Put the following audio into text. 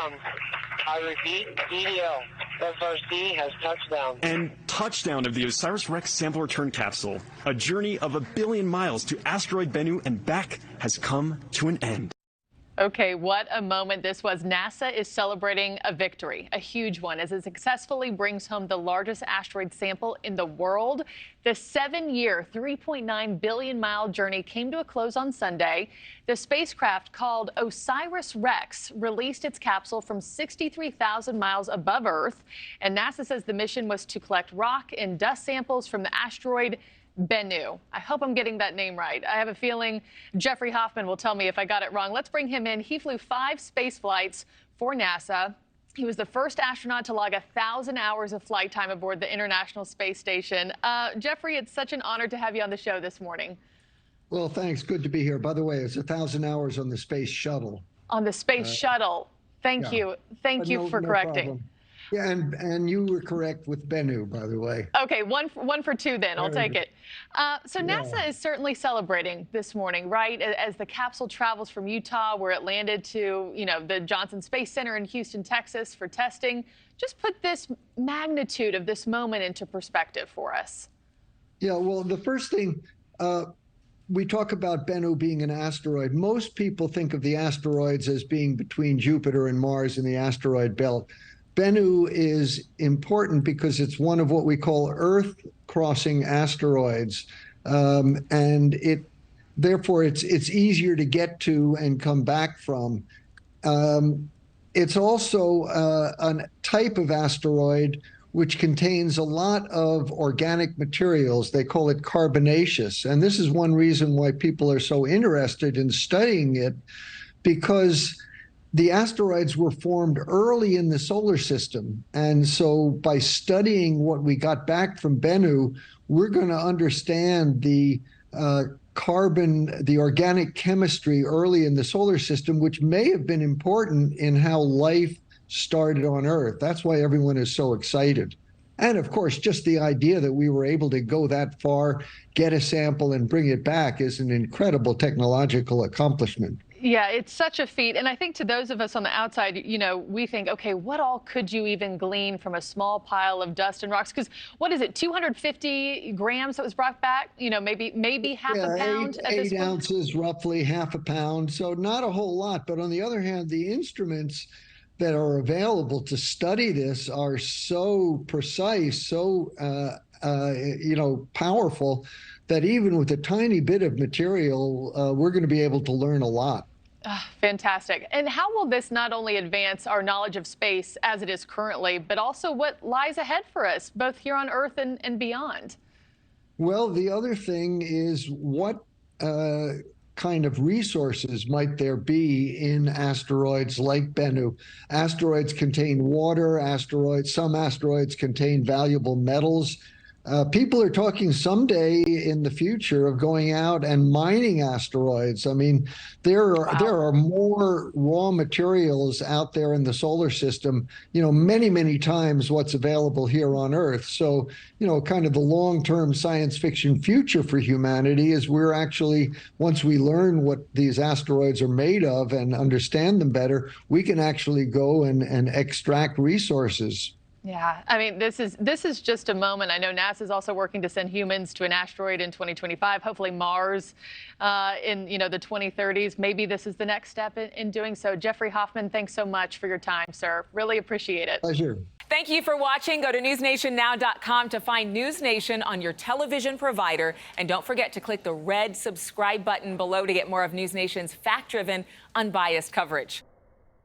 touchdown. I repeat, EDL. FRC has touchdown. And touchdown of the OSIRIS-REx sample return capsule. A journey of 1 billion miles to asteroid Bennu and back has come to an end. Okay, what a moment this was. NASA is celebrating a victory, a huge one, as it successfully brings home the largest asteroid sample in the world. The 7-year, 3.9 billion-mile journey came to a close on Sunday. The spacecraft, called OSIRIS-REx, released its capsule from 63,000 miles above Earth. And NASA says the mission was to collect rock and dust samples from the asteroid Bennu. I hope I'm getting that name right. I have a feeling Jeffrey Hoffman will tell me if I got it wrong. Let's bring him in. He flew 5 space flights for NASA. He was the first astronaut to log 1,000 hours of flight time aboard the International Space Station. Jeffrey, it's such an honor to have you on the show this morning. Well, thanks. Good to be here. By the way, it's 1,000 hours on the space shuttle. On the space shuttle. Thank you. Thank you for correcting. Problem. Yeah, and you were correct with Bennu, by the way. Okay, one for two then. I'll take it. So NASA is certainly celebrating this morning, right? As the capsule travels from Utah, where it landed, to, the Johnson Space Center in Houston, Texas for testing. Just put this magnitude of this moment into perspective for us. Yeah, well, the first thing, we talk about Bennu being an asteroid. Most people think of the asteroids as being between Jupiter and Mars in the asteroid belt. Bennu is important because it's one of what we call Earth-crossing asteroids, and therefore it's easier to get to and come back from. It's also a type of asteroid which contains a lot of organic materials. They call it carbonaceous, and this is one reason why people are so interested in studying it, because the asteroids were formed early in the solar system. And so by studying what we got back from Bennu, we're going to understand the the organic chemistry early in the solar system, which may have been important in how life started on Earth. That's why everyone is so excited. And of course, just the idea that we were able to go that far, get a sample and bring it back is an incredible technological accomplishment. Yeah, it's such a feat. And I think to those of us on the outside, we think, okay, what all could you even glean from a small pile of dust and rocks? Because what is it, 250 grams that was brought back? Maybe half a pound at this point? 8 ounces, roughly half a pound. So not a whole lot. But on the other hand, the instruments that are available to study this are so precise, so powerful, that even with a tiny bit of material, we're going to be able to learn a lot. Fantastic. And how will this not only advance our knowledge of space as it is currently, but also what lies ahead for us, both here on Earth and beyond? Well, the other thing is what kind of resources might there be in asteroids like Bennu? Asteroids contain water. Some asteroids contain valuable metals. People are talking someday in the future of going out and mining asteroids. I mean, there are more raw materials out there in the solar system, many, many times what's available here on Earth. So, kind of the long-term science fiction future for humanity is we're actually, once we learn what these asteroids are made of and understand them better, we can actually go and extract resources. Yeah, I mean, this is just a moment. I know NASA is also working to send humans to an asteroid in 2025, hopefully Mars in the 2030s. Maybe this is the next step in doing so. Jeffrey Hoffman, thanks so much for your time, sir. Really appreciate it. Pleasure. Thank you for watching. Go to newsnationnow.com to find News Nation on your television provider. And don't forget to click the red subscribe button below to get more of News Nation's fact-driven, unbiased coverage.